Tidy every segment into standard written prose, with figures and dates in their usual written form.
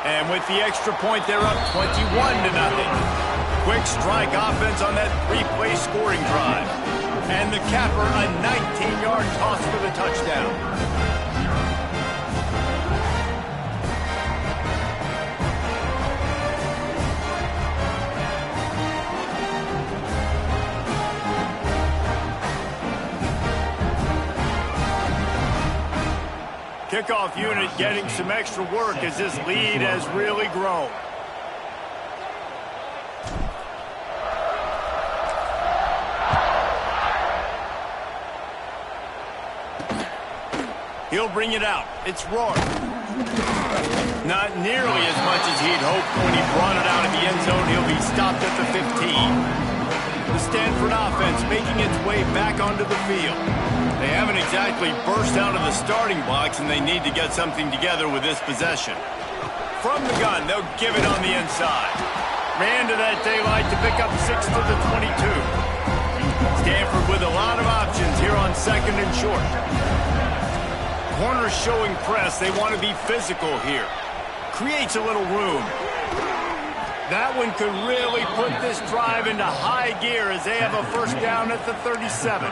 And with the extra point, they're up 21-0. Quick strike offense on that three-play scoring drive. And the capper, a 19-yard toss for the touchdown. Kickoff unit getting some extra work as this lead has really grown. He'll bring it out. It's Rourke. Not nearly as much as he'd hoped when he brought it out of the end zone. He'll be stopped at the 15. The Stanford offense making its way back onto the field. They haven't exactly burst out of the starting blocks, and they need to get something together with this possession. From the gun, they'll give it on the inside. Ran to that daylight to pick up 6 to the 22. Stanford with a lot of options here on 2nd and short. Corners showing press. They want to be physical here. Creates a little room. That one could really put this drive into high gear as they have a first down at the 37.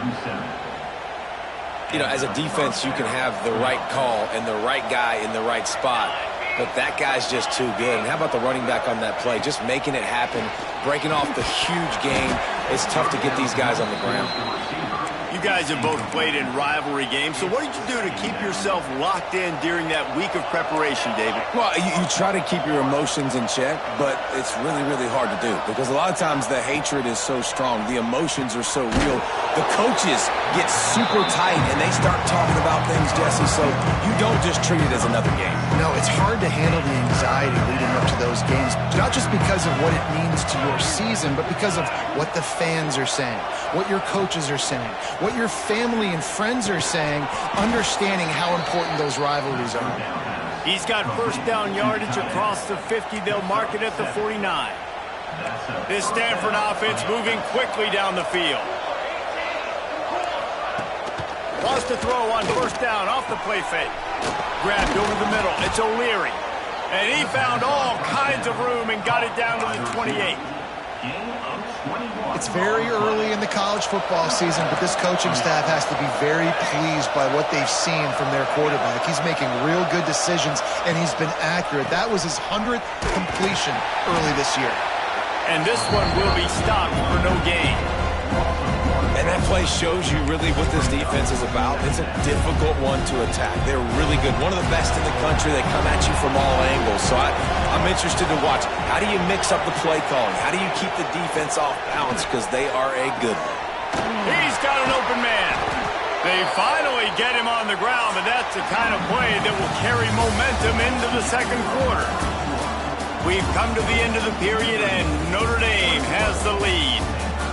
You know, as a defense, you can have the right call and the right guy in the right spot, but that guy's just too good. And how about the running back on that play? Just making it happen, breaking off the huge gain. It's tough to get these guys on the ground. You guys have both played in rivalry games, so what did you do to keep yourself locked in during that week of preparation, David? Well, you try to keep your emotions in check, but it's really, really hard to do because a lot of times the hatred is so strong. The emotions are so real. The coaches get super tight, and they start talking about things, Jesse, so you don't just treat it as another game. No, it's hard to handle the anxiety leading up to those games, not just because of what it means to your season, but because of what the fans are saying, what your coaches are saying, what your family and friends are saying, understanding how important those rivalries are. He's got first down yardage across the 50. They'll mark it at the 49. This Stanford offense moving quickly down the field. Lost to throw on first down off the play fake. Grabbed over the middle. It's O'Leary. And he found all kinds of room and got it down to the 28. It's very early in the college football season, but this coaching staff has to be very pleased by what they've seen from their quarterback. He's making real good decisions, and he's been accurate. That was his 100th completion early this year. And this one will be stopped for no gain. And that play shows you really what this defense is about. It's a difficult one to attack. They're really good. One of the best in the country. They come at you from all angles. So I'm interested to watch. How do you mix up the play calling? How do you keep the defense off balance? Because they are a good one. He's got an open man. They finally get him on the ground, but that's the kind of play that will carry momentum into the second quarter. We've come to the end of the period, and Notre Dame has the lead.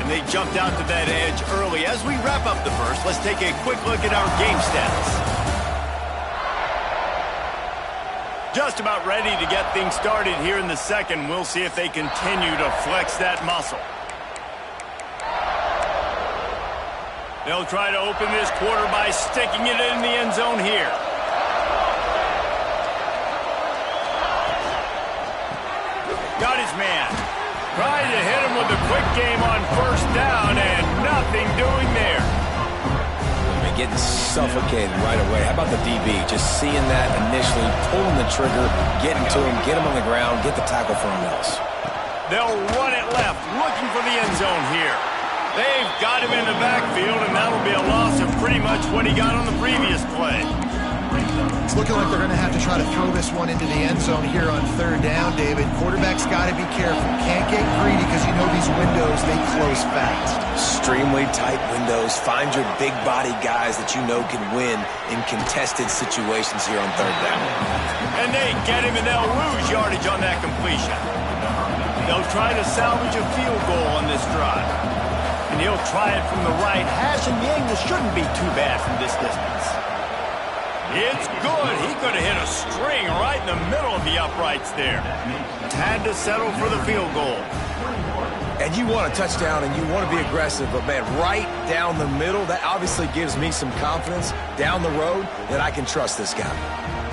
And they jumped out to that edge early. As we wrap up the first, let's take a quick look at our game stats. Just about ready to get things started here in the second. We'll see if they continue to flex that muscle. They'll try to open this quarter by sticking it in the end zone here. Got his man. Trying to hit him with a quick game on first down, and nothing doing there. Getting suffocated right away. How about the DB? Just seeing that initially, pulling the trigger, getting to him, get him on the ground, get the tackle for him else. They'll run it left, looking for the end zone here. They've got him in the backfield, and that'll be a loss of pretty much what he got on the previous play. It's looking like they're going to have to try to throw this one into the end zone here on third down, David. Quarterback's got to be careful. Can't get greedy because you know these windows, they close fast. Extremely tight windows. Find your big body guys that you know can win in contested situations here on third down. And they get him, and they'll lose yardage on that completion. They'll try to salvage a field goal on this drive. And he'll try it from the right hash, and the angle shouldn't be too bad from this distance. It's good. He could have hit a string right in the middle of the uprights there. Had to settle for the field goal. And you want a touchdown and you want to be aggressive, but man, right down the middle, that obviously gives me some confidence down the road that I can trust this guy.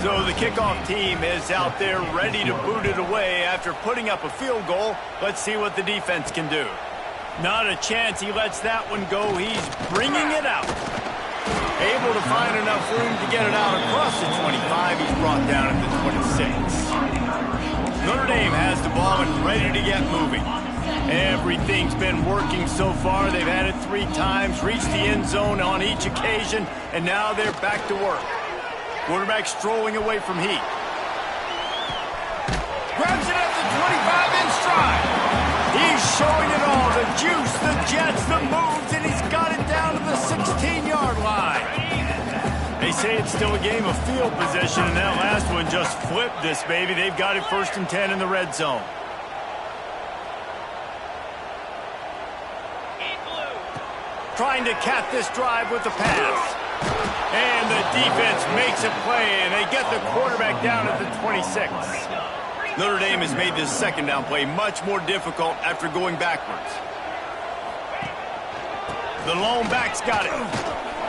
So the kickoff team is out there ready to boot it away after putting up a field goal. Let's see what the defense can do. Not a chance he lets that one go. He's bringing it out. Able to find enough room to get it out across the 25. He's brought down at the 26. Notre Dame has the ball and ready to get moving. Everything's been working so far. They've had it 3 times, reached the end zone on each occasion, and now they're back to work. Quarterback strolling away from heat. Grabs it at the 25 in stride. He's showing it all, the juice, the jets, the moves, and he's got it down to the 16-yard line. They say it's still a game of field position, and that last one just flipped this baby. They've got it 1st and 10 in the red zone. Trying to cap this drive with the pass. And the defense makes a play, and they get the quarterback down at the 26. Notre Dame has made this second down play much more difficult after going backwards. The lone back's got it.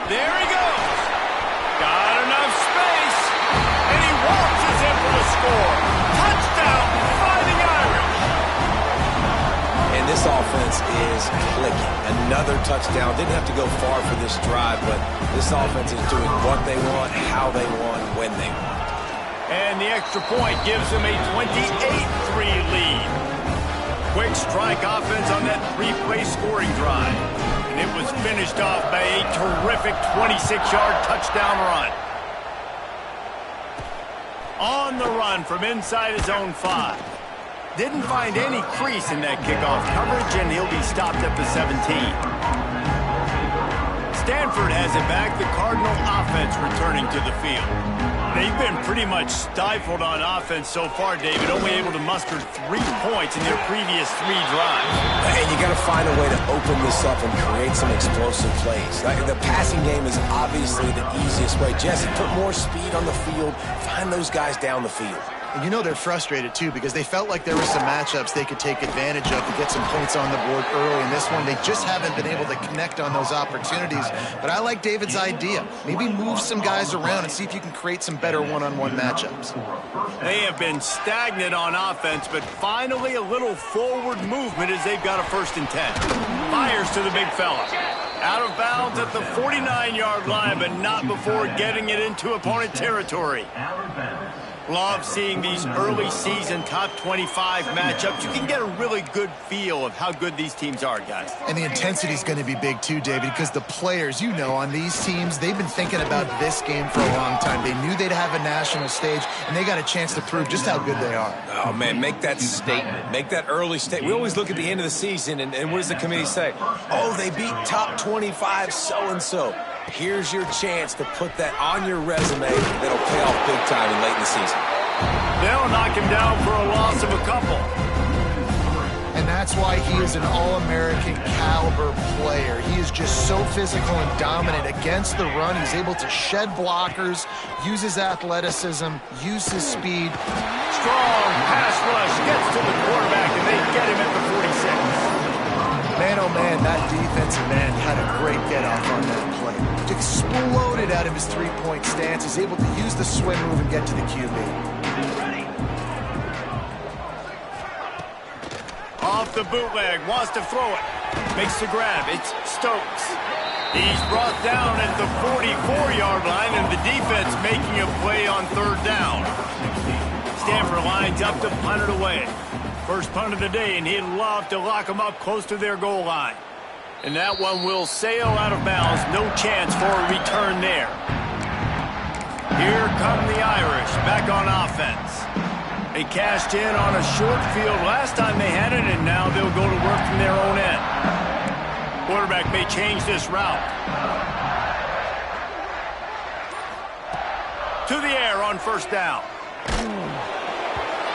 There he goes. Got enough space. And he waltzes in for the score. Touchdown, Fighting Irish. And this offense is clicking. Another touchdown. Didn't have to go far for this drive, but this offense is doing what they want, how they want, when they want. And the extra point gives them a 28-3 lead. Quick strike offense on that 3-play scoring drive. And it was finished off by a terrific 26-yard touchdown run. On the run from inside his own 5. Didn't find any crease in that kickoff coverage, and he'll be stopped at the 17. Stanford has it back. The Cardinal offense returning to the field. They've been pretty much stifled on offense so far, David, only able to muster 3 points in their previous 3 drives. And you got to find a way to open this up and create some explosive plays. The passing game is obviously the easiest way. Jesse, put more speed on the field. Find those guys down the field. And you know they're frustrated, too, because they felt like there were some matchups they could take advantage of to get some points on the board early. In this one, they just haven't been able to connect on those opportunities. But I like David's idea. Maybe move some guys around and see if you can create some better one-on-one matchups. They have been stagnant on offense, but finally a little forward movement as they've got a 1st and 10. Fires to the big fella. Out of bounds at the 49-yard line, but not before getting it into opponent territory. Love seeing these early season top 25 matchups. You can get a really good feel of how good these teams are, guys. And the intensity is going to be big too, David, because the players, you know, on these teams, they've been thinking about this game for a long time. They knew they'd have a national stage, and they got a chance to prove just how good they are. Oh, man, make that statement. Make that early statement. We always look at the end of the season, and what does the committee say? Oh, they beat top 25 so-and-so. Here's your chance to put that on your resume that'll pay off big time and late in the season. They'll knock him down for a loss of a couple. And that's why he is an All-American caliber player. He is just so physical and dominant against the run. He's able to shed blockers, use his athleticism, use his speed. Strong pass rush gets to the quarterback, and they get him at the 46. Man, oh man, that defensive end had a great get-off on that play. Exploded out of his 3-point stance. He's able to use the swim move and get to the QB. Off the bootleg, wants to throw it. Makes the grab, it's Stokes. He's brought down at the 44-yard line, and the defense making a play on 3rd down. Stanford lines up to punt it away. First punt of the day, and he'd love to lock them up close to their goal line. And that one will sail out of bounds. No chance for a return there. Here come the Irish back on offense. They cashed in on a short field last time they had it, and now they'll go to work from their own end. Quarterback may change this route. To the air on 1st down.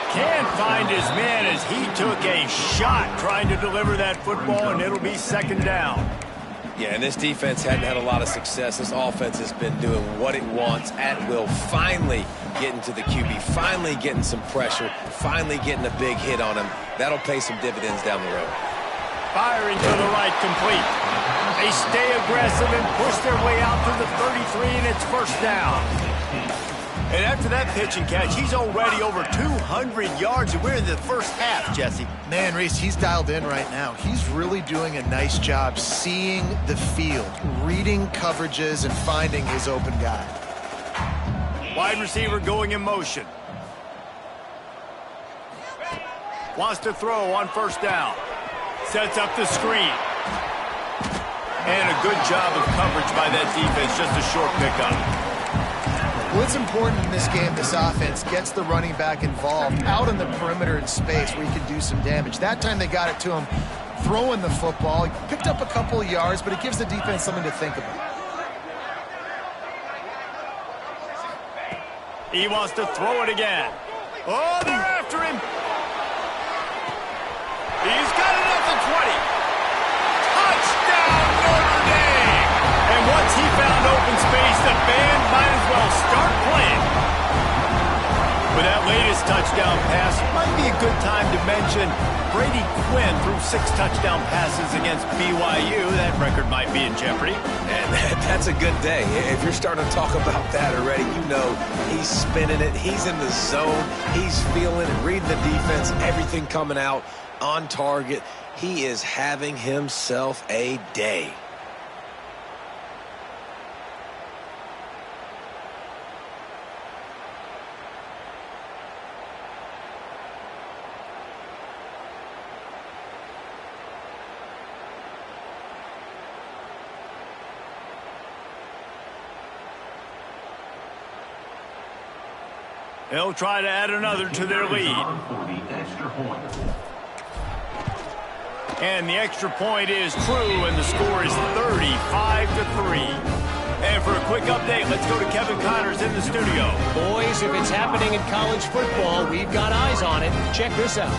Can't find his man as he took a shot trying to deliver that football, and it'll be 2nd down. Yeah, and this defense hadn't had a lot of success. This offense has been doing what it wants at will. Finally getting to the QB, finally getting some pressure, finally getting a big hit on him. That'll pay some dividends down the road. Firing to the right, complete. They stay aggressive and push their way out to the 33, and it's 1st down. And after that pitch and catch, he's already over 200 yards, and we're in the first half, Jesse. Man, Reese, he's dialed in right now. He's really doing a nice job seeing the field, reading coverages, and finding his open guy. Wide receiver going in motion. Wants to throw on first down. Sets up the screen. And a good job of coverage by that defense, just a short pickup. Well, it's important in this game, this offense gets the running back involved out in the perimeter in space where he can do some damage. That time they got it to him throwing the football. He picked up a couple of yards, but it gives the defense something to think about. He wants to throw it again. Oh, they're after him. He's got it at the 20. Touchdown, Notre Dame! And once he found open space, the band might as well start playing. With that latest touchdown pass, might be a good time to mention Brady Quinn threw 6 touchdown passes against BYU. That record might be in jeopardy. And that's a good day. If you're starting to talk about that already, you know he's spinning it. He's in the zone. He's feeling it, reading the defense, everything coming out on target. He is having himself a day. They'll try to add another to their lead. And the extra point is true, and the score is 35-3. And for a quick update, let's go to Kevin Connors in the studio. Boys, if it's happening in college football, we've got eyes on it. Check this out.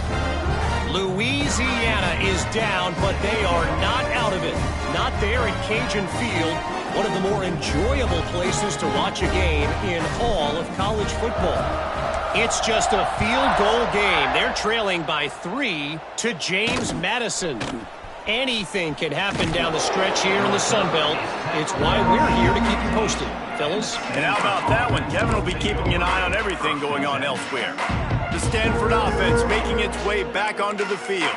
Louisiana is down, but they are not out of it. Not there at Cajun Field, one of the more enjoyable places to watch a game in all of college football. It's just a field goal game. They're trailing by 3 to James Madison. Anything can happen down the stretch here in the Sun Belt. It's why we're here to keep you posted, fellas. And how about that one? Kevin will be keeping an eye on everything going on elsewhere. The Stanford offense making its way back onto the field.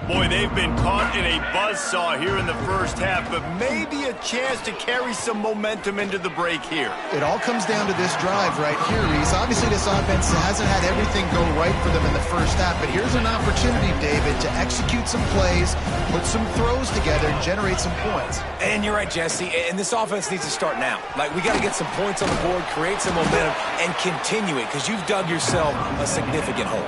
Boy, they've been caught in a buzzsaw here in the first half, but maybe a chance to carry some momentum into the break here. It all comes down to this drive right here, Reese. Obviously, this offense hasn't had everything go right for them in the first half, but here's an opportunity, David, to execute some plays, put some throws together, and generate some points. And you're right, Jesse, and this offense needs to start now. Like, we got to get some points on the board, create some momentum, and continue it, because you've dug yourself a significant hole.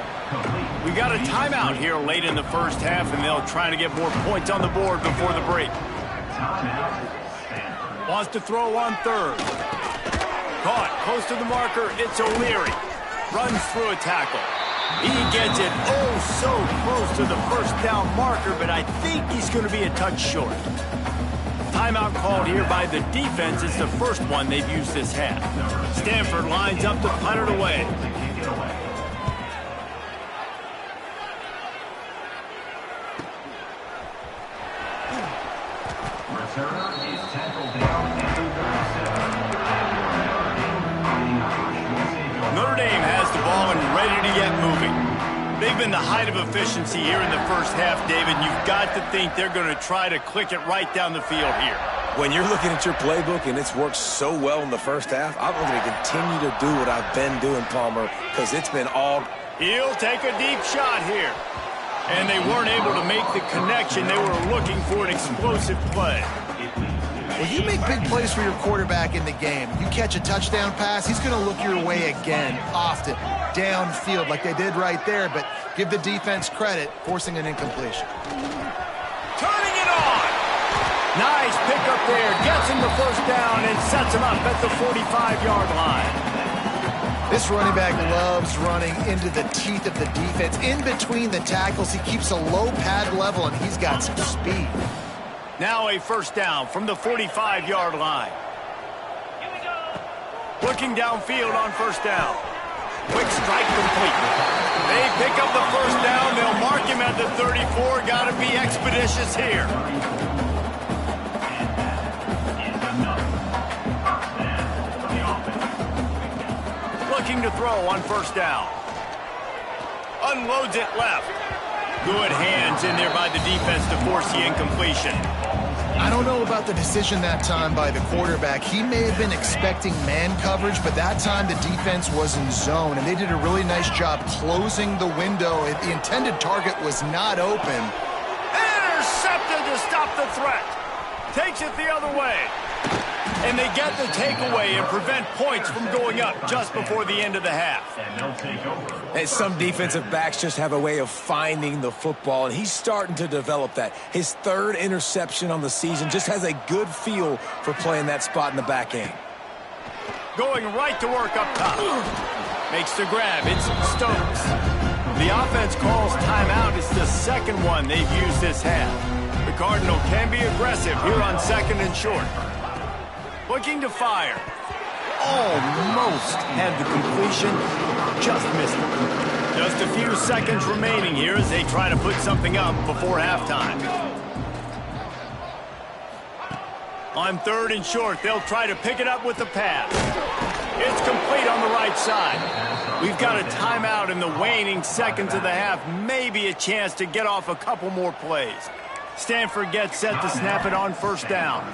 We got a timeout here late in the first half, and they'll try to get more points on the board before the break. Wants to throw on third. Caught close to the marker. It's O'Leary. Runs through a tackle. He gets it so close to the first down marker, but I think he's going to be a touch short. Timeout called here by the defense. It's the first one they've used this half. Stanford lines up to punt it away. Notre Dame has the ball and ready to get moving. They've been the height of efficiency here in the first half, David. You've got to think they're going to try to click it right down the field here. When you're looking at your playbook and it's worked so well in the first half, I'm going to continue to do what I've been doing, Palmer, because it's been all... He'll take a deep shot here. And they weren't able to make the connection. They were looking for an explosive play. Well, you make big plays for your quarterback in the game. You catch a touchdown pass, he's going to look your way again, often, downfield like they did right there, but give the defense credit, forcing an incompletion. Turning it on! Nice pickup there, gets him the first down and sets him up at the 45-yard line. This running back loves running into the teeth of the defense. In between the tackles, he keeps a low pad level, and he's got some speed. Now a first down from the 45-yard line. Looking downfield on first down. Quick strike complete. They pick up the first down. They'll mark him at the 34. Got to be expeditious here. Looking to throw on first down. Unloads it left. Good hands in there by the defense to force the incompletion. I don't know about the decision that time by the quarterback. He may have been expecting man coverage, but that time the defense was in zone, and they did a really nice job closing the window. The intended target was not open. Intercepted to stop the threat. Takes it the other way. And they get the takeaway and prevent points from going up just before the end of the half. And some defensive backs just have a way of finding the football, and he's starting to develop that. His third interception on the season, just has a good feel for playing that spot in the back end. Going right to work up top. Makes the grab. It's Stokes. The offense calls timeout. It's the second one they've used this half. The Cardinal can be aggressive here on second and short. Looking to fire. Almost had the completion. Just missed it. Just a few seconds remaining here as they try to put something up before halftime. On third and short, they'll try to pick it up with the pass. It's complete on the right side. We've got a timeout in the waning seconds of the half. Maybe a chance to get off a couple more plays. Stanford gets set to snap it on first down.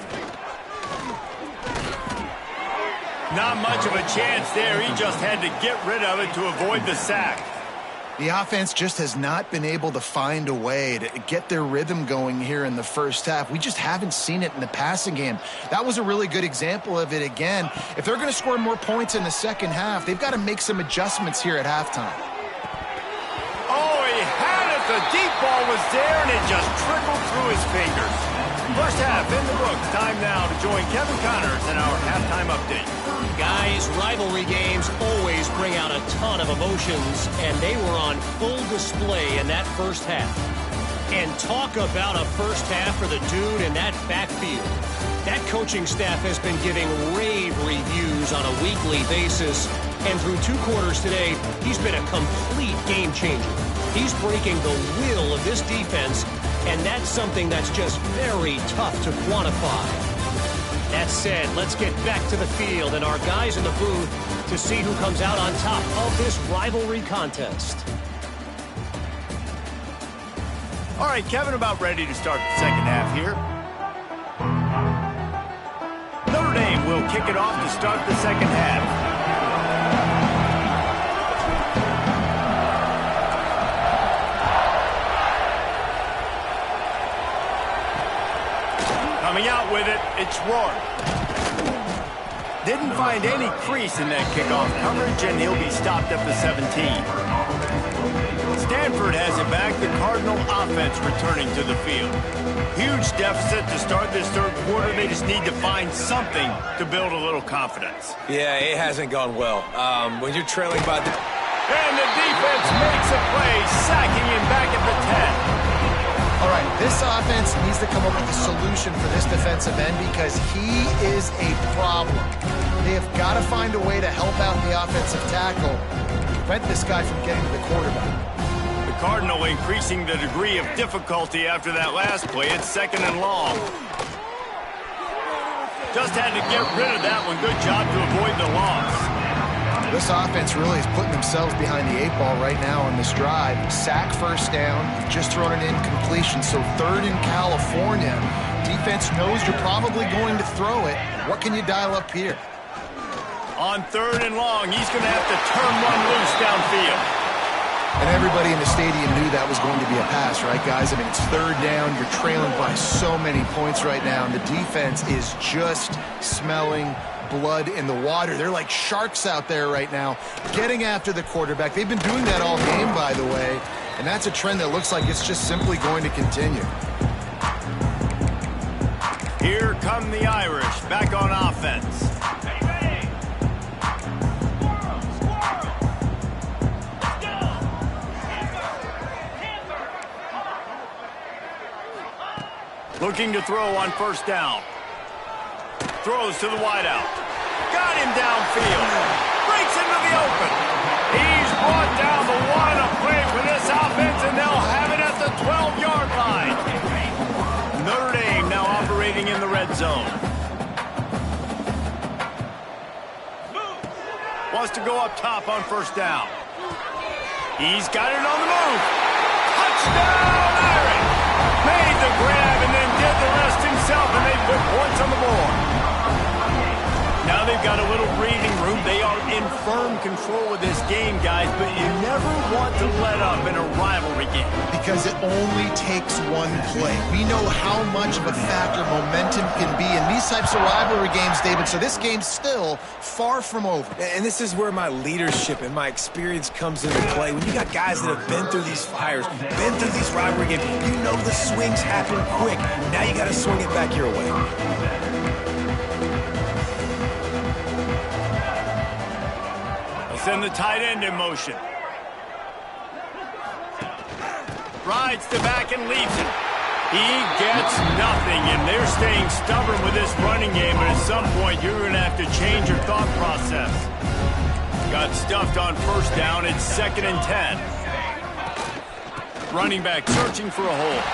Not much of a chance there. He just had to get rid of it to avoid the sack. The offense just has not been able to find a way to get their rhythm going here in the first half. We just haven't seen it in the passing game. That was a really good example of it again. If they're going to score more points in the second half, they've got to make some adjustments here at halftime. Oh, he had it. The deep ball was there, and it just trickled through his fingers. First half in the books. Time now to join Kevin Connors in our halftime update. Guys, rivalry games always bring out a ton of emotions, and they were on full display in that first half. And talk about a first half for the dude in that backfield. That coaching staff has been giving rave reviews on a weekly basis, and through 2 quarters today, he's been a complete game changer. He's breaking the will of this defense, and that's something that's just very tough to quantify. That said, let's get back to the field and our guys in the booth to see who comes out on top of this rivalry contest. All right, Kevin, about ready to start the second half here. Notre Dame will kick it off to start the second half. Coming out with it, it's Rourke. Didn't find any crease in that kickoff coverage, and he'll be stopped at the 17. Stanford has it back. The Cardinal offense returning to the field. Huge deficit to start this third quarter. They just need to find something to build a little confidence. Yeah, it hasn't gone well. When you're trailing by the... And the defense makes a play, sacking him back at the 10. All right, this offense needs to come up with a solution for this defensive end because he is a problem. They have got to find a way to help out the offensive tackle, prevent this guy from getting to the quarterback. The Cardinal increasing the degree of difficulty after that last play. It's second and long. Just had to get rid of that one. Good job to avoid the loss. This offense really is putting themselves behind the 8 ball right now on this drive. Sack first down, just thrown it in completion. So third in California. Defense knows you're probably going to throw it. What can you dial up here? On third and long, he's going to have to turn one loose downfield. And everybody in the stadium knew that was going to be a pass, right, guys? I mean, it's third down. You're trailing by so many points right now, and the defense is just smelling blood in the water. They're like sharks out there right now, getting after the quarterback. They've been doing that all game, by the way, and that's a trend that looks like it's just simply going to continue. Here come the Irish, back on offense. Looking to throw on first down. Throws to the wideout. Got him downfield. Breaks into the open. He's brought down the one to play for this offense, and they'll have it at the 12-yard line. Notre Dame now operating in the red zone. wants to go up top on first down. He's got it on the move. Touchdown, Irish! Made the grab and then did the rest himself, and they put points on the board. Now they've got a little breathing room. They are in firm control of this game, guys, but you never want to let up in a rivalry game. Because it only takes one play. We know how much of a factor momentum can be in these types of rivalry games, David, so this game's still far from over. And this is where my leadership and my experience comes into play. When you got guys that have been through these fires, been through these rivalry games, you know the swings happen quick. Now you got to swing it back your way. Send the tight end in motion. Rides the back and leaves it. He gets nothing, and they're staying stubborn with this running game, but at some point you're going to have to change your thought process. Got stuffed on first down. It's 2nd and 10. Running back searching for a hole.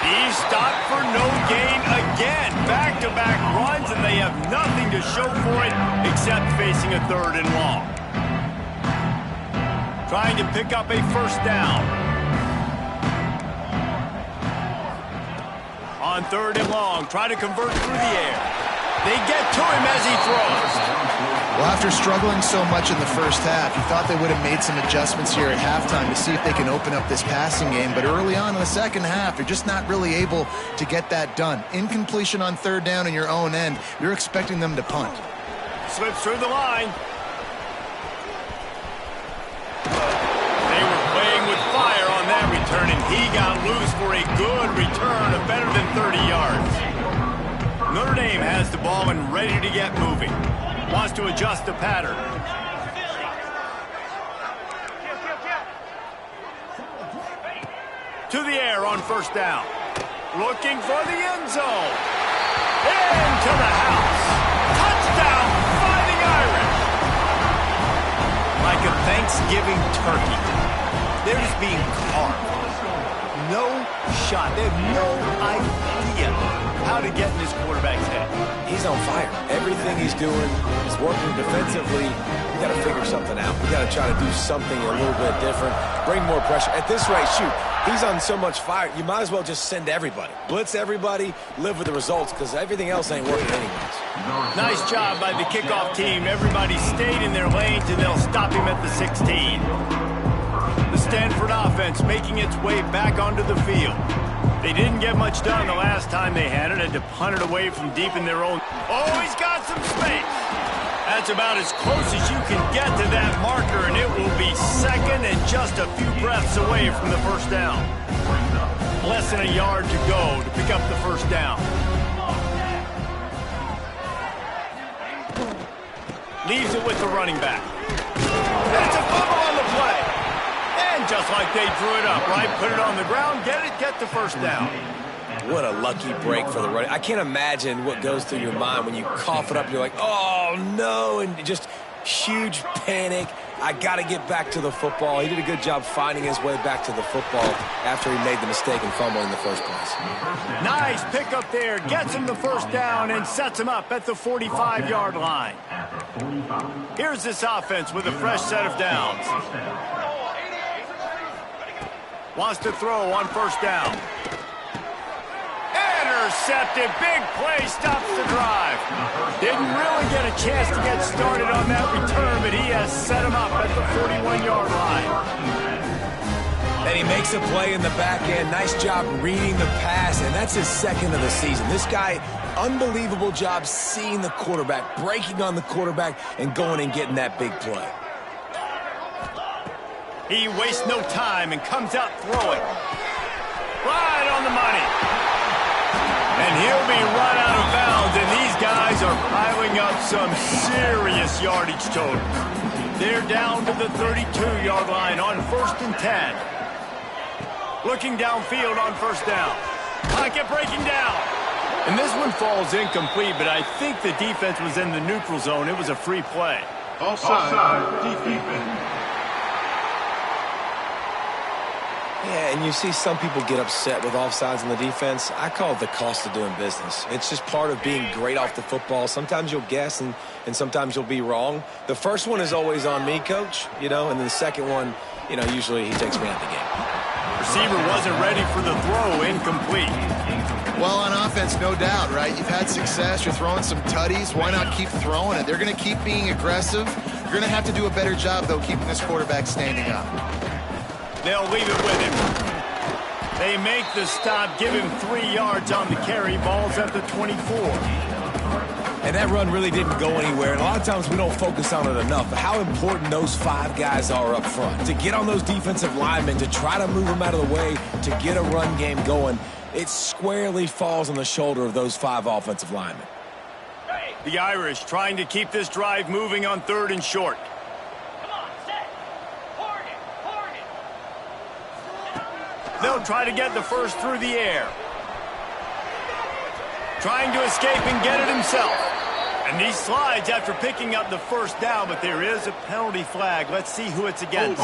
He's stopped for no gain again. Back-to-back runs, and they have nothing to show for it except facing a 3rd and long. Trying to pick up a first down. On 3rd and long, try to convert through the air. They get to him as he throws. Well, after struggling so much in the first half, you thought they would have made some adjustments here at halftime to see if they can open up this passing game. But early on in the second half, they're just not really able to get that done. Incompletion on 3rd down in your own end, you're expecting them to punt. Slips through the line. They were playing with fire on that return, and he got loose for a good return of better than 30 yards. Notre Dame has the ball and ready to get moving. Wants to adjust the pattern. To the air on first down. Looking for the end zone. Into the house. Touchdown, Fighting Irish. Like a Thanksgiving turkey. They're just being carved. No shot. They have no idea how to get in this quarterback's head. He's on fire. Everything he's doing is working defensively. We got to figure something out. We got to try to do something a little bit different. Bring more pressure. At this rate, shoot, he's on so much fire, you might as well just send everybody. Blitz everybody, live with the results, because everything else ain't working anyways. Nice job by the kickoff team. Everybody stayed in their lanes, and they'll stop him at the 16. The Stanford offense making its way back onto the field. They didn't get much done the last time they had it. Had to punt it away from deep in their own. Oh, he's got some space. That's about as close as you can get to that marker, and it will be 2nd and just a few breaths away from the first down. Less than a yard to go to pick up the first down. Leaves it with the running back. That's a fumble on the play. And just like they drew it up, right? Put it on the ground, get the first down. What a lucky break for the running. I can't imagine what goes through your mind when you cough it up. You're like, oh, no, and just huge panic. I got to get back to the football. He did a good job finding his way back to the football after he made the mistake and fumble in the first place. Nice pickup there. Gets him the first down and sets him up at the 45-yard line. Here's this offense with a fresh set of downs. Wants to throw on first down. Intercepted. Big play. Stops the drive. Didn't really get a chance to get started on that return, but he has set him up at the 41-yard line. And he makes a play in the back end. Nice job reading the pass, and that's his 2nd of the season. This guy, unbelievable job seeing the quarterback, breaking on the quarterback, and going and getting that big play. He wastes no time and comes out throwing. Right on the money. And he'll be run out of bounds, and these guys are piling up some serious yardage totals. They're down to the 32-yard line on 1st and 10. Looking downfield on first down. Pocket breaking down. And this one falls incomplete, but I think the defense was in the neutral zone. It was a free play. Offside defense. Yeah, and you see some people get upset with offsides in the defense. I call it the cost of doing business. It's just part of being great off the football. Sometimes you'll guess and sometimes you'll be wrong. The first one is always on me, Coach, and then the second one, usually he takes me out of the game. Receiver wasn't ready for the throw, incomplete. Well, on offense, no doubt, right? You've had success. You're throwing some tutties. Why not keep throwing it? They're going to keep being aggressive. You're going to have to do a better job, though, keeping this quarterback standing up. They'll leave it with him. They make the stop, give him 3 yards on the carry. Ball's at the 24. And that run really didn't go anywhere. And a lot of times we don't focus on it enough. But how important those 5 guys are up front. To get on those defensive linemen, to try to move them out of the way, to get a run game going, it squarely falls on the shoulder of those 5 offensive linemen. The Irish trying to keep this drive moving on 3rd and short. They'll try to get the first through the air. Trying to escape and get it himself. And he slides after picking up the first down, but there is a penalty flag. Let's see who it's against.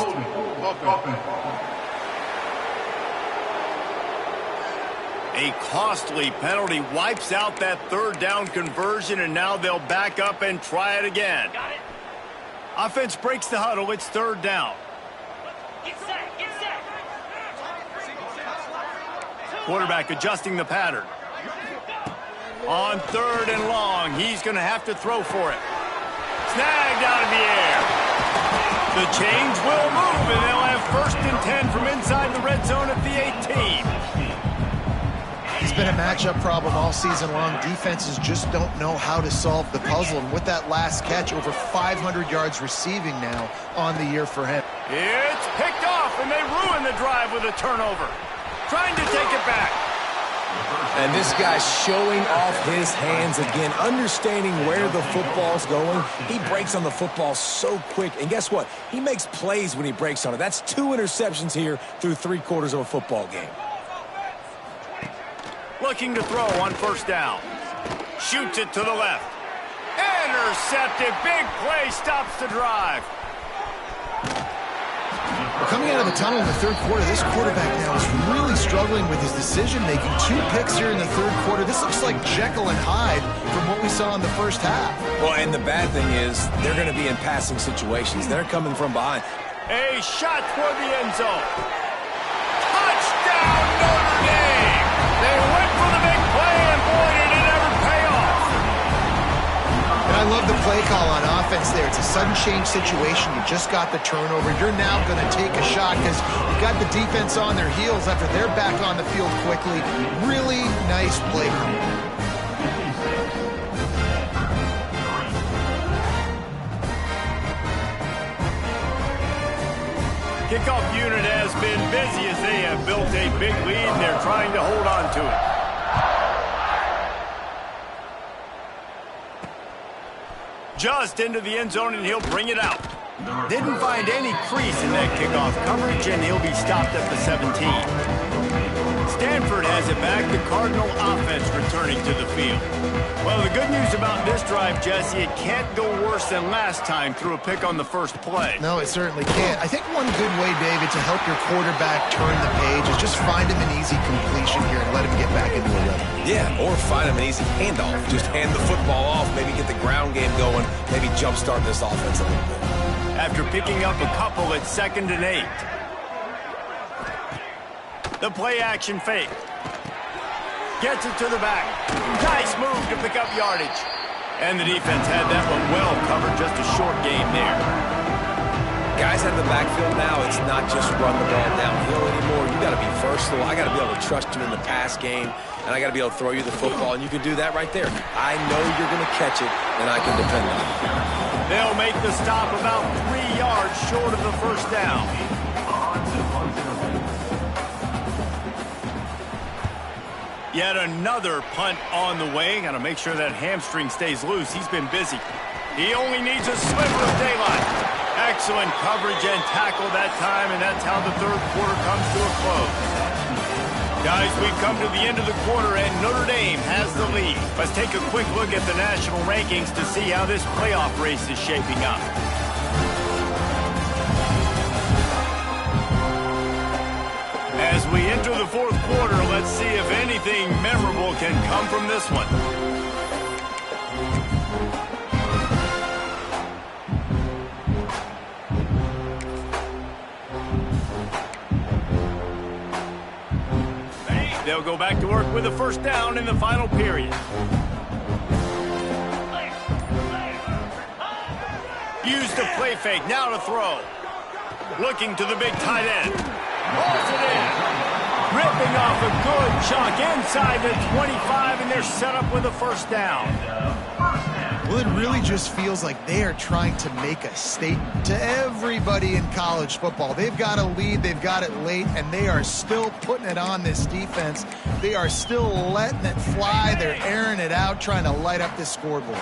A costly penalty wipes out that 3rd down conversion, and now they'll back up and try it again. Offense breaks the huddle. It's 3rd down. Quarterback adjusting the pattern. On 3rd and long, he's going to have to throw for it. Snagged out of the air. The chains will move, and they'll have 1st and 10 from inside the red zone at the 18. It's been a matchup problem all season long. Defenses just don't know how to solve the puzzle. And with that last catch, over 500 yards receiving now on the year for him. It's picked off, and they ruin the drive with a turnover. Trying to take it back. And this guy's showing off his hands again, understanding where the football's going. He breaks on the football so quick. And guess what? He makes plays when he breaks on it. That's 2 interceptions here through 3 quarters of a football game. Looking to throw on 1st down. Shoots it to the left. Intercepted. Big play stops the drive. Coming out of the tunnel in the 3rd quarter, this quarterback now is really struggling with his decision-making. 2 picks here in the 3rd quarter. This looks like Jekyll and Hyde from what we saw in the first half. Well, and the bad thing is they're going to be in passing situations. They're coming from behind. A shot toward the end zone. Touchdown, Notre Dame! They went for the big play, and boy, did it ever pay off. And I love the play call on offense there. It's a sudden change situation. You just got the turnover. You're now going to take a shot because you got the defense on their heels after they're back on the field quickly. Really nice play call. Kickoff unit has been busy as they have built a big lead, and they're trying to hold on to it. Just into the end zone, and he'll bring it out. Didn't find any crease in that kickoff coverage, and he'll be stopped at the 17. Stanford has it back. The Cardinal offense returning to the field. Well, the good news about this drive, Jesse, it can't go worse than last time through a pick on the first play. No, it certainly can't. I think one good way, David, to help your quarterback turn the page is just find him an easy completion here and let him get back into a rhythm. Yeah, or find him an easy handoff. Just hand the football off, maybe get the ground game going, maybe jumpstart this offense a little bit. After picking up a couple at 2nd and 8. The play action fake. Gets it to the back. Nice move to pick up yardage. And the defense had that one well covered. Just a short game there. Guys out of the backfield now, it's not just run the ball downhill anymore. You got to be versatile. I got to be able to trust you in the pass game, and I got to be able to throw you the football, and you can do that right there. I know you're going to catch it, and I can depend on it. They'll make the stop about 3 yards short of the first down. Yet another punt on the way. Got to make sure that hamstring stays loose. He's been busy. He only needs a sliver of daylight. Excellent coverage and tackle that time, and that's how the 3rd quarter comes to a close. Guys, we've come to the end of the quarter, and Notre Dame has the lead. Let's take a quick look at the national rankings to see how this playoff race is shaping up. As we enter the fourth quarter, let's see if anything memorable can come from this one. They'll go back to work with a first down in the final period. Used the play fake, now to throw. Looking to the big tight end. Hauls it in. Ripping off a good chunk inside the 25, and they're set up with a first down. Well, it really just feels like they are trying to make a statement to everybody in college football. They've got a lead, they've got it late, and they are still putting it on this defense. They are still letting it fly. They're airing it out, trying to light up this scoreboard.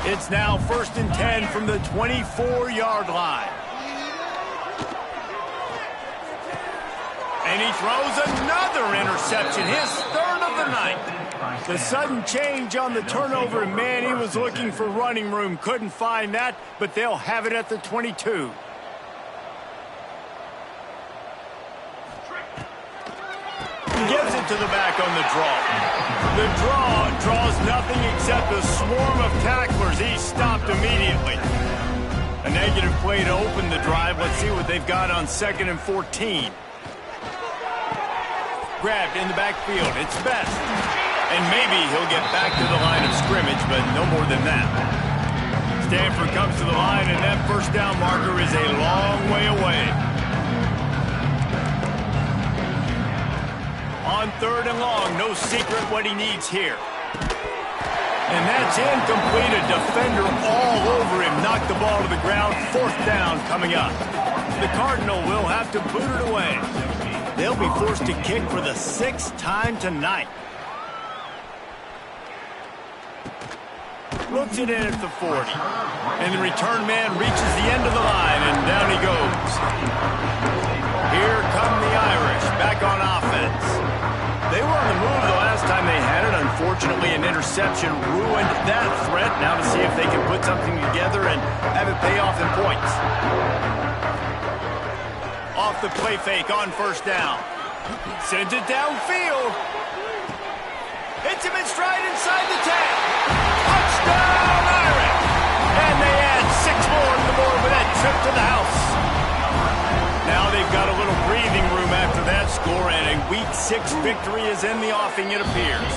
It's now 1st and 10 from the 24-yard line. And he throws another interception, his third of the night. The sudden change on the turnover, man, he was looking for running room. Couldn't find that, but they'll have it at the 22. Gives it to the back on the draw. The draw draws nothing except a swarm of tacklers. He's stopped immediately. A negative play to open the drive. Let's see what they've got on 2nd and 14. Grabbed in the backfield. It's Best. And maybe he'll get back to the line of scrimmage, but no more than that. Stanford comes to the line, and that first down marker is a long way away. On 3rd and long, no secret what he needs here. And that's incomplete. A defender all over him. Knocked the ball to the ground. 4th down coming up. The Cardinal will have to boot it away. They'll be forced to kick for the 6th time tonight. Looks it in at the 40. And the return man reaches the end of the line, and down he goes. Here come the Irish, back on offense. They were on the move the last time they had it. Unfortunately, an interception ruined that threat. Now to see if they can put something together and have it pay off in points. Off the play fake on 1st down. Sends it downfield. Hits him in stride inside the 10. Touchdown, Irish! And they add 6 more to the board with that trip to the house. Now they've got a little breathing room after that score, and a Week 6 victory is in the offing, it appears.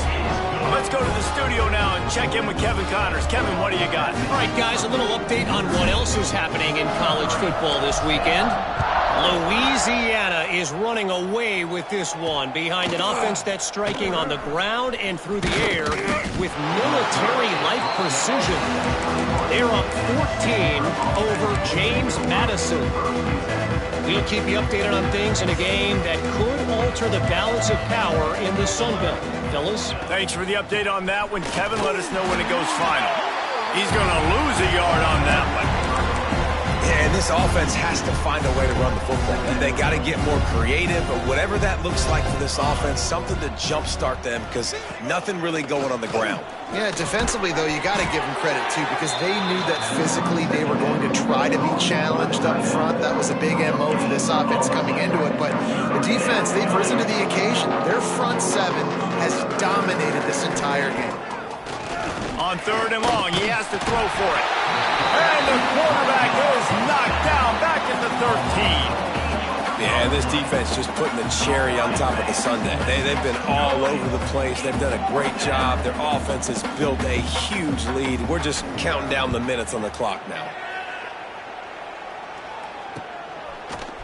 Let's go to the studio now and check in with Kevin Connors. Kevin, what do you got? All right, guys, a little update on what else is happening in college football this weekend. Louisiana is running away with this one behind an offense that's striking on the ground and through the air with military-like precision. They're up 14 over James Madison. We'll keep you updated on things in a game that could alter the balance of power in the Sun Belt. Fellas? Thanks for the update on that one. Kevin, let us know when it goes final. He's going to lose a yard on that one. Yeah, and this offense has to find a way to run the football. They got to get more creative, but whatever that looks like for this offense, something to jumpstart them because nothing really going on the ground. Yeah, defensively, though, you got to give them credit, too, because they knew that physically they were going to try to be challenged up front. That was a big MO for this offense coming into it. But the defense, they've risen to the occasion. Their front 7 has dominated this entire game. On 3rd and long, he has to throw for it. And the quarterback is knocked down back at the 13. Yeah, this defense just putting the cherry on top of the sundae. They've been all over the place. They've done a great job. Their offense has built a huge lead. We're just counting down the minutes on the clock now.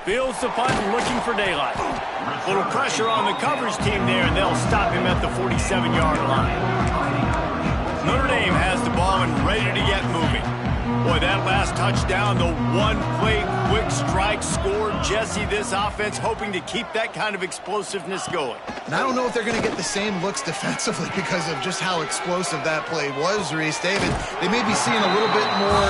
Fields the punt and looking for daylight. A little pressure on the coverage team there, and they'll stop him at the 47-yard line. Notre Dame has the ball and ready to get moving. Boy, that last touchdown, the one-play quick strike scored. Jesse, this offense hoping to keep that kind of explosiveness going. And I don't know if they're going to get the same looks defensively because of just how explosive that play was, Reese. David, they may be seeing a little bit more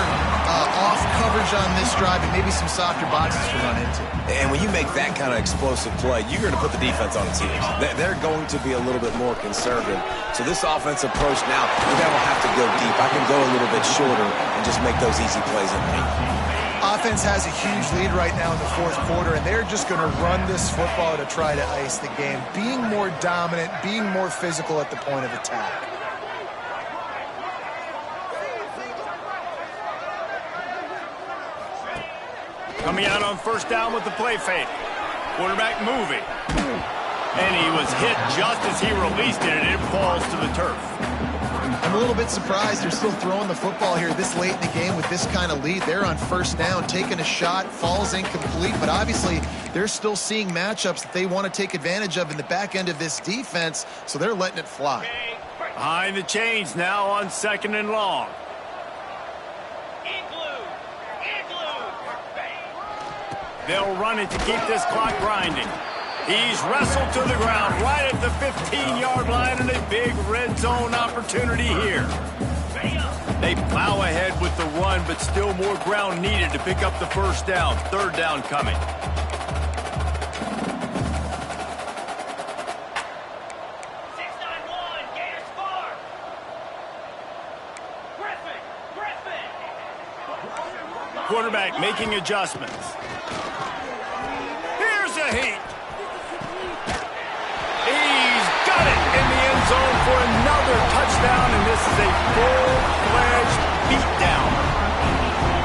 off coverage on this drive and maybe some softer boxes to run into. And when you make that kind of explosive play, you're going to put the defense on its heels. They're going to be a little bit more conservative. So this offense approach now, they don't have to go deep. I can go a little bit shorter and just make those easy plays in the lane. Offense has a huge lead right now in the fourth quarter, and they're just going to run this football to try to ice the game, being more dominant, being more physical at the point of attack. Coming out on first down with the play fake. Quarterback moving. And he was hit just as he released it, and it falls to the turf. I'm a little bit surprised they're still throwing the football here this late in the game with this kind of lead. They're on first down, taking a shot, falls incomplete, but obviously they're still seeing matchups that they want to take advantage of in the back end of this defense, so they're letting it fly. Behind the chains now on second and long. They'll run it to keep this clock grinding. He's wrestled to the ground right at the 15-yard line, and a big red zone opportunity here. They plow ahead with the run, but still more ground needed to pick up the first down. Third down coming. Quarterback making adjustments. Here's a heat. He's got it in the end zone for another touchdown, and this is a full-fledged beatdown.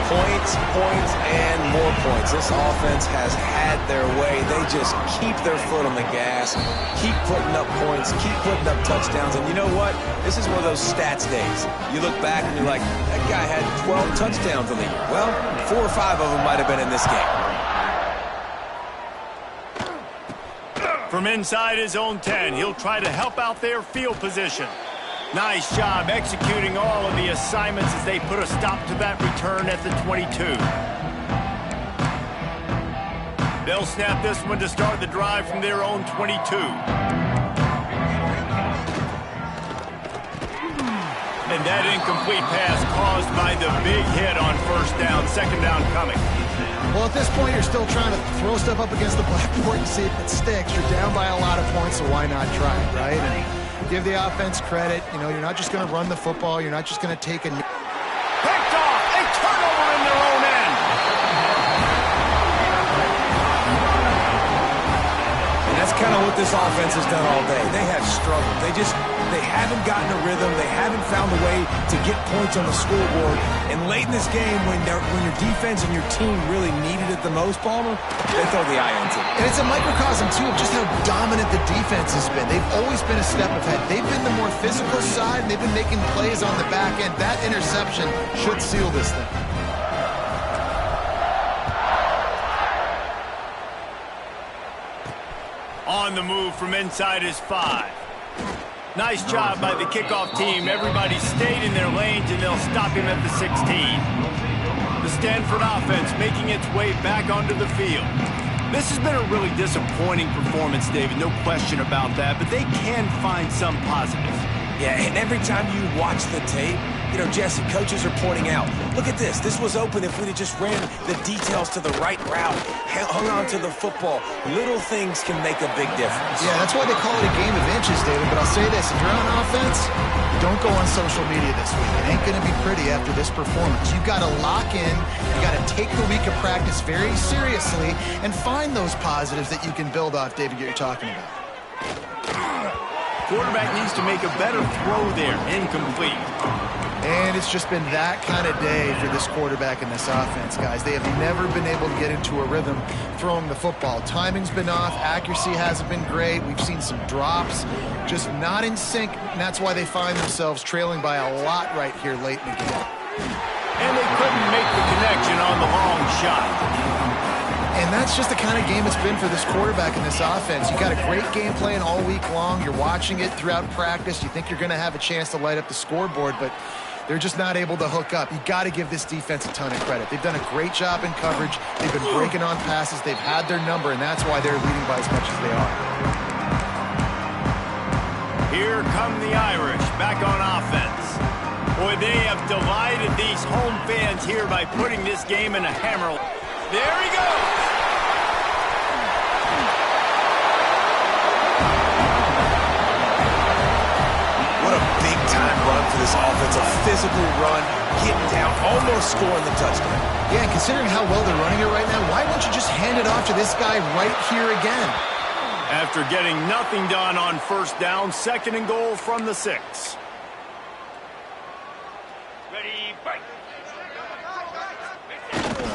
Points, points, and more points. This offense has had their way. They just keep their foot on the gas, keep putting up points, keep putting up touchdowns. And you know what? This is one of those stats days. You look back and you're like, that guy had 12 touchdowns in the year. Well, 4 or 5 of them might have been in this game. From inside his own 10, he'll try to help out their field position. Nice job executing all of the assignments as they put a stop to that return at the 22. They'll snap this one to start the drive from their own 22. And that incomplete pass caused by the big hit on first down. Second down coming. Well, at this point, you're still trying to throw stuff up against the blackboard and see if it sticks. You're down by a lot of points, so why not try it, right? And give the offense credit. You know, you're not just going to run the football. You're not just going to take a... Picked off! A turnover in their own end! And that's kind of what this offense has done all day. They have struggled. They haven't gotten a rhythm. They haven't found a way to get points on the scoreboard. And late in this game, when your defense and your team really needed it the most, Palmer, they throw the eye into it. And it's a microcosm, too, of just how dominant the defense has been. They've always been a step ahead. They've been the more physical side, and they've been making plays on the back end. That interception should seal this thing. On the move from inside his 5. Nice job by the kickoff team. Everybody stayed in their lanes, and they'll stop him at the 16. The Stanford offense making its way back onto the field. This has been a really disappointing performance, David, no question about that, but they can find some positives. Yeah, and every time you watch the tape, you know, Jesse, coaches are pointing out, look at this. This was open if we'd have just ran the details to the right route, hung on to the football. Little things can make a big difference. Yeah, that's why they call it a game of inches, David. But I'll say this, if you're on offense, don't go on social media this week. It ain't going to be pretty after this performance. You've got to lock in. You got to take the week of practice very seriously and find those positives that you can build off, David, you're talking about. Quarterback needs to make a better throw there. Incomplete. And it's just been that kind of day for this quarterback and this offense, guys. They have never been able to get into a rhythm throwing the football. Timing's been off. Accuracy hasn't been great. We've seen some drops, just not in sync, and that's why they find themselves trailing by a lot right here late in the game. And they couldn't make the connection on the long shot. And that's just the kind of game it's been for this quarterback and this offense. You got a great game plan all week long. You're watching it throughout practice. You think you're going to have a chance to light up the scoreboard, but they're just not able to hook up. You got to give this defense a ton of credit. They've done a great job in coverage. They've been breaking on passes. They've had their number, and that's why they're leading by as much as they are. Here come the Irish back on offense. Boy, they have delighted these home fans here by putting this game in a hammer. There he goes. What a big-time run for this offense. A physical run, getting down, almost scoring the touchdown. Yeah, and considering how well they're running it right now, why won't you just hand it off to this guy right here again? After getting nothing done on first down, 2nd and goal from the 6. Ready, fight.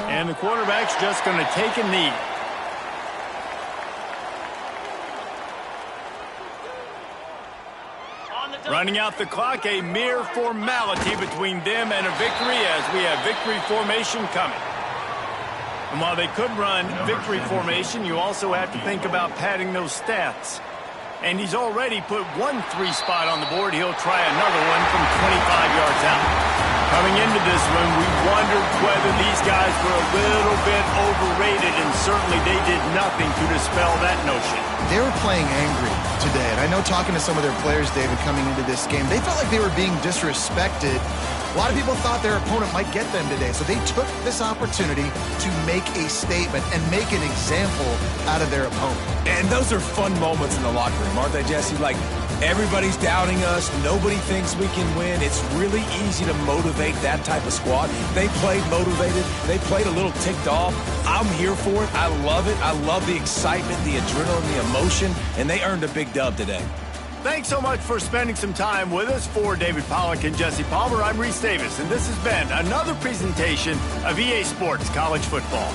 And the quarterback's just going to take a knee. Running out the clock, a mere formality between them and a victory as we have victory formation coming. And while they could run victory formation, you also have to think about padding those stats. And he's already put 1 3 spot on the board. He'll try another one from 25 yards out. Coming into this one, we wondered whether these guys were a little bit overrated, and certainly they did nothing to dispel that notion. They were playing angry today, and I know talking to some of their players, David, coming into this game, they felt like they were being disrespected. A lot of people thought their opponent might get them today, so they took this opportunity to make a statement and make an example out of their opponent. And those are fun moments in the locker room, aren't they, Jesse? Like, everybody's doubting us. Nobody thinks we can win. It's really easy to motivate that type of squad. They played motivated. They played a little ticked off. I'm here for it. I love it. I love the excitement, the adrenaline, the emotion, and they earned a big dub today. Thanks so much for spending some time with us. For David Pollack and Jesse Palmer, I'm Reese Davis, and this has been another presentation of EA Sports College Football.